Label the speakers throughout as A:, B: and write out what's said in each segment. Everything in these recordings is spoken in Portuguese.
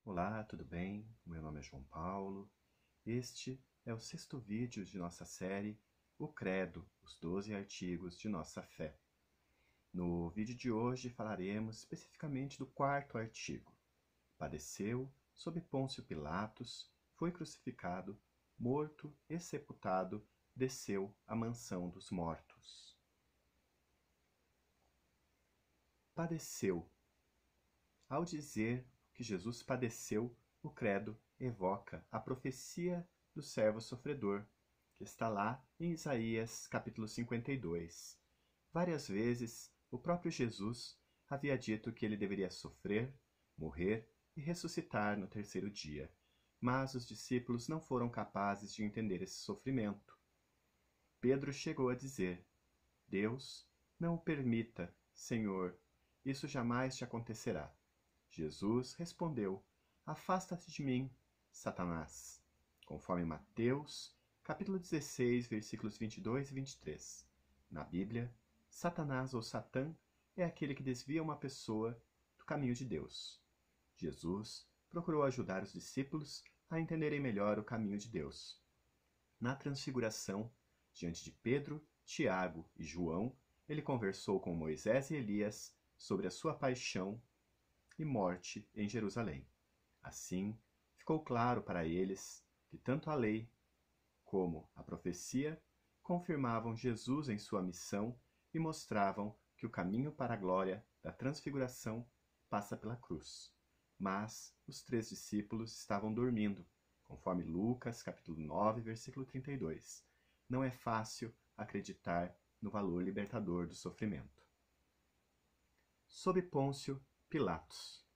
A: Olá, tudo bem? Meu nome é João Paulo. Este é o 6º vídeo de nossa série O Credo, os 12 artigos de nossa fé. No vídeo de hoje falaremos especificamente do 4º artigo. Padeceu sob Pôncio Pilatos, foi crucificado, morto e sepultado, desceu à mansão dos mortos. Padeceu. Ao dizer que Jesus padeceu, o credo evoca a profecia do servo sofredor, que está lá em Isaías capítulo 52. Várias vezes, o próprio Jesus havia dito que ele deveria sofrer, morrer e ressuscitar no 3º dia, mas os discípulos não foram capazes de entender esse sofrimento. Pedro chegou a dizer: Deus, não o permita, Senhor, isso jamais te acontecerá. Jesus respondeu: Afasta-te de mim, Satanás, conforme Mateus, capítulo 16, versículos 22 e 23. Na Bíblia, Satanás ou Satã é aquele que desvia uma pessoa do caminho de Deus. Jesus procurou ajudar os discípulos a entenderem melhor o caminho de Deus. Na transfiguração, diante de Pedro, Tiago e João, ele conversou com Moisés e Elias sobre a sua paixão e morte em Jerusalém. Assim, ficou claro para eles que tanto a lei como a profecia confirmavam Jesus em sua missão e mostravam que o caminho para a glória da transfiguração passa pela cruz. Mas os 3 discípulos estavam dormindo, conforme Lucas, capítulo 9, versículo 32. Não é fácil acreditar no valor libertador do sofrimento. Sob Pôncio Pilatos.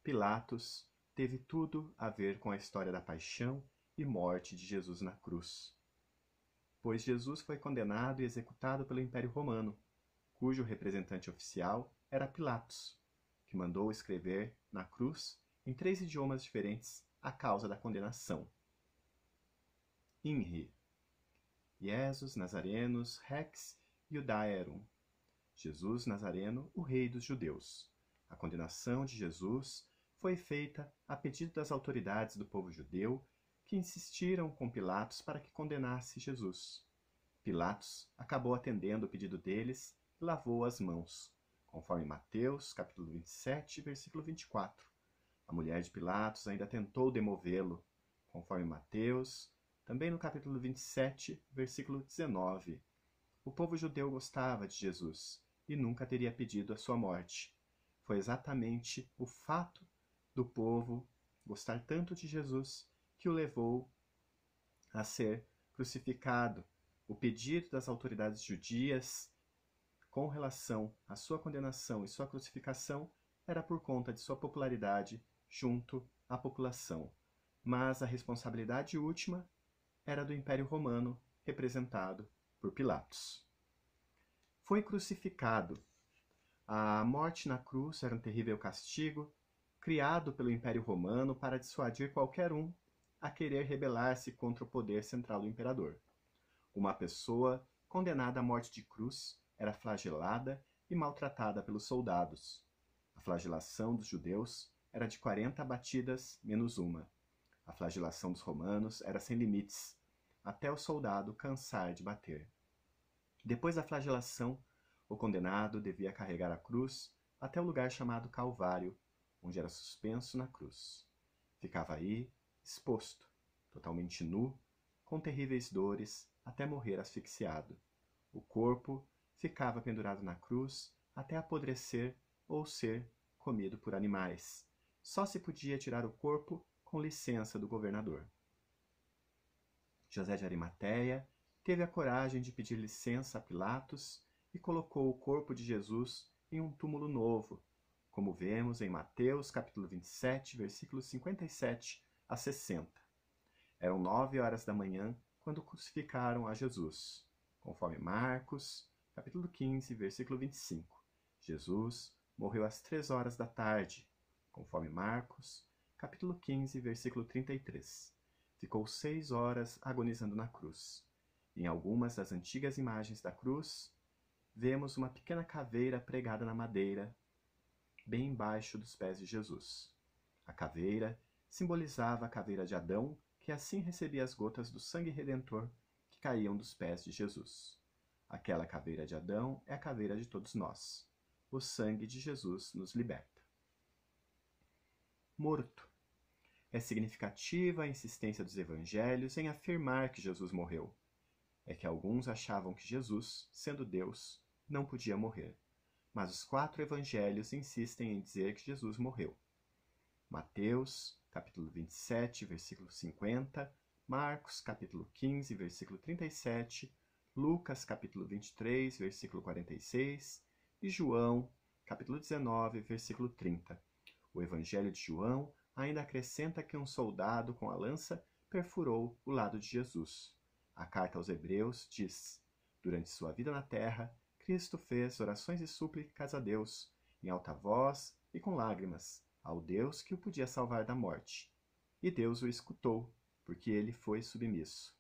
A: Pilatos teve tudo a ver com a história da paixão e morte de Jesus na cruz, pois Jesus foi condenado e executado pelo Império Romano, cujo representante oficial era Pilatos, que mandou escrever na cruz, em 3 idiomas diferentes, a causa da condenação. INRI: Jesus Nazarenus Rex Iudaeorum. Jesus Nazareno, o rei dos judeus. A condenação de Jesus foi feita a pedido das autoridades do povo judeu, que insistiram com Pilatos para que condenasse Jesus. Pilatos acabou atendendo o pedido deles e lavou as mãos, conforme Mateus, capítulo 27, versículo 24. A mulher de Pilatos ainda tentou demovê-lo, conforme Mateus, também no capítulo 27, versículo 19. O povo judeu gostava de Jesus e nunca teria pedido a sua morte. Foi exatamente o fato do povo gostar tanto de Jesus que o levou a ser crucificado. O pedido das autoridades judias com relação à sua condenação e sua crucificação era por conta de sua popularidade junto à população. Mas a responsabilidade última era do Império Romano, representado por Pilatos. Foi crucificado. A morte na cruz era um terrível castigo, criado pelo Império Romano para dissuadir qualquer um a querer rebelar-se contra o poder central do imperador. Uma pessoa condenada à morte de cruz era flagelada e maltratada pelos soldados. A flagelação dos judeus era de 40 batidas menos uma. A flagelação dos romanos era sem limites, até o soldado cansar de bater. Depois da flagelação, o condenado devia carregar a cruz até o lugar chamado Calvário, onde era suspenso na cruz. Ficava aí, exposto, totalmente nu, com terríveis dores, até morrer asfixiado. O corpo ficava pendurado na cruz até apodrecer ou ser comido por animais. Só se podia tirar o corpo com licença do governador. José de Arimateia teve a coragem de pedir licença a Pilatos e colocou o corpo de Jesus em um túmulo novo, como vemos em Mateus capítulo 27, versículos 57 a 60. Eram 9 horas da manhã quando crucificaram a Jesus, conforme Marcos capítulo 15, versículo 25. Jesus morreu às 3 horas da tarde, conforme Marcos capítulo 15, versículo 33. Ficou 6 horas agonizando na cruz. Em algumas das antigas imagens da cruz, vemos uma pequena caveira pregada na madeira, bem embaixo dos pés de Jesus. A caveira simbolizava a caveira de Adão, que assim recebia as gotas do sangue redentor que caíam dos pés de Jesus. Aquela caveira de Adão é a caveira de todos nós. O sangue de Jesus nos liberta. Morto. É significativa a insistência dos evangelhos em afirmar que Jesus morreu. É que alguns achavam que Jesus, sendo Deus, não podia morrer. Mas os 4 evangelhos insistem em dizer que Jesus morreu. Mateus, capítulo 27, versículo 50, Marcos, capítulo 15, versículo 37, Lucas, capítulo 23, versículo 46 e João, capítulo 19, versículo 30. O Evangelho de João ainda acrescenta que um soldado com a lança perfurou o lado de Jesus. A carta aos Hebreus diz: durante sua vida na terra, Cristo fez orações e súplicas a Deus, em alta voz e com lágrimas, ao Deus que o podia salvar da morte. E Deus o escutou, porque ele foi submisso.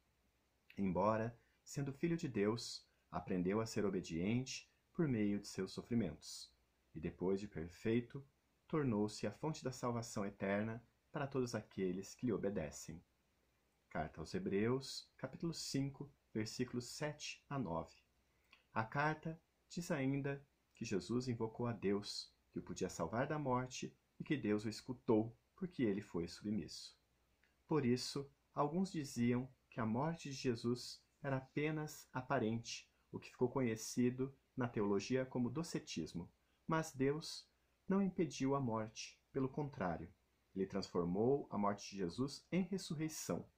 A: Embora, sendo filho de Deus, aprendeu a ser obediente por meio de seus sofrimentos. E depois de perfeito, tornou-se a fonte da salvação eterna para todos aqueles que lhe obedecem. Carta aos Hebreus, capítulo 5, versículos 7 a 9. A carta diz ainda que Jesus invocou a Deus, que o podia salvar da morte, e que Deus o escutou, porque ele foi submisso. Por isso, alguns diziam que a morte de Jesus era apenas aparente, o que ficou conhecido na teologia como docetismo. Mas Deus não impediu a morte, pelo contrário, ele transformou a morte de Jesus em ressurreição.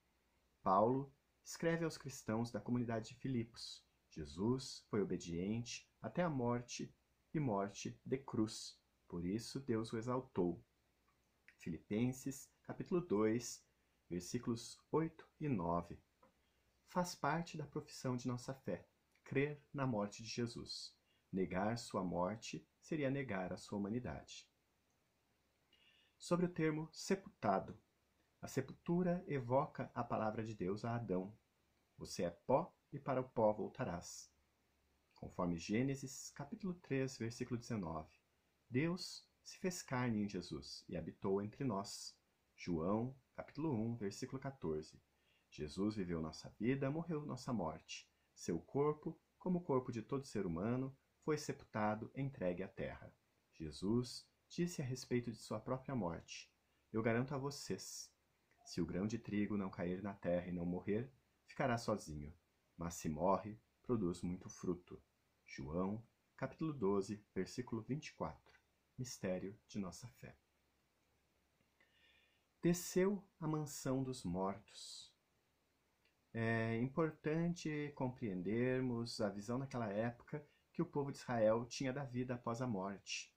A: Paulo escreve aos cristãos da comunidade de Filipos: Jesus foi obediente até a morte e morte de cruz. Por isso Deus o exaltou. Filipenses, capítulo 2, versículos 8 e 9. Faz parte da profissão de nossa fé, crer na morte de Jesus. Negar sua morte seria negar a sua humanidade. Sobre o termo sepultado. A sepultura evoca a palavra de Deus a Adão. Você é pó e para o pó voltarás. Conforme Gênesis, capítulo 3, versículo 19. Deus se fez carne em Jesus e habitou entre nós. João, capítulo 1, versículo 14. Jesus viveu nossa vida, morreu nossa morte. Seu corpo, como o corpo de todo ser humano, foi sepultado, entregue à terra. Jesus disse a respeito de sua própria morte: eu garanto a vocês, se o grão de trigo não cair na terra e não morrer, ficará sozinho, mas se morre, produz muito fruto. João, capítulo 12, versículo 24. Mistério de nossa fé. Desceu à mansão dos mortos. É importante compreendermos a visão naquela época que o povo de Israel tinha da vida após a morte.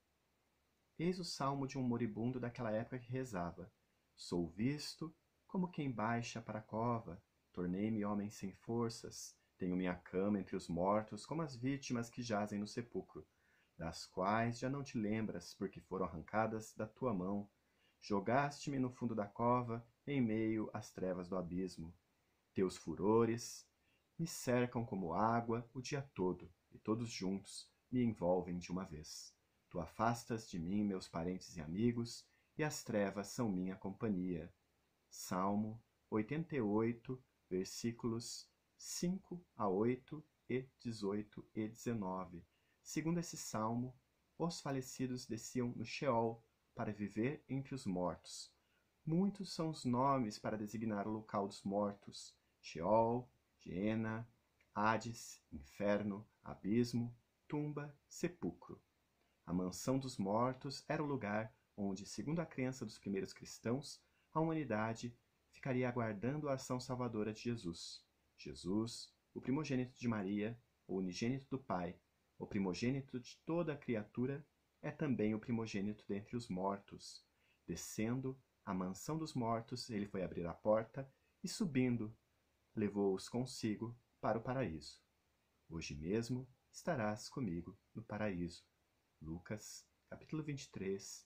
A: Eis o salmo de um moribundo daquela época que rezava: sou visto como quem baixa para a cova, tornei-me homem sem forças, tenho minha cama entre os mortos como as vítimas que jazem no sepulcro, das quais já não te lembras porque foram arrancadas da tua mão. Jogaste-me no fundo da cova, em meio às trevas do abismo. Teus furores me cercam como água o dia todo, e todos juntos me envolvem de uma vez. Tu afastas de mim meus parentes e amigos, e as trevas são minha companhia. Salmo 88, versículos 5 a 8 e 18 e 19. Segundo esse salmo, os falecidos desciam no Sheol para viver entre os mortos. Muitos são os nomes para designar o local dos mortos: Sheol, Geena, Hades, Inferno, Abismo, Tumba, Sepulcro. A mansão dos mortos era o lugar onde, segundo a crença dos primeiros cristãos, a humanidade ficaria aguardando a ação salvadora de Jesus. Jesus, o primogênito de Maria, o unigênito do Pai, o primogênito de toda a criatura, é também o primogênito dentre os mortos. Descendo à mansão dos mortos, ele foi abrir a porta e, subindo, levou-os consigo para o paraíso. Hoje mesmo estarás comigo no paraíso. Lucas, capítulo 23,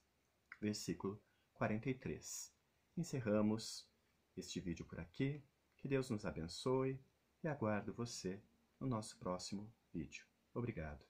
A: versículo 43. Encerramos este vídeo por aqui. Que Deus nos abençoe e aguardo você no nosso próximo vídeo. Obrigado.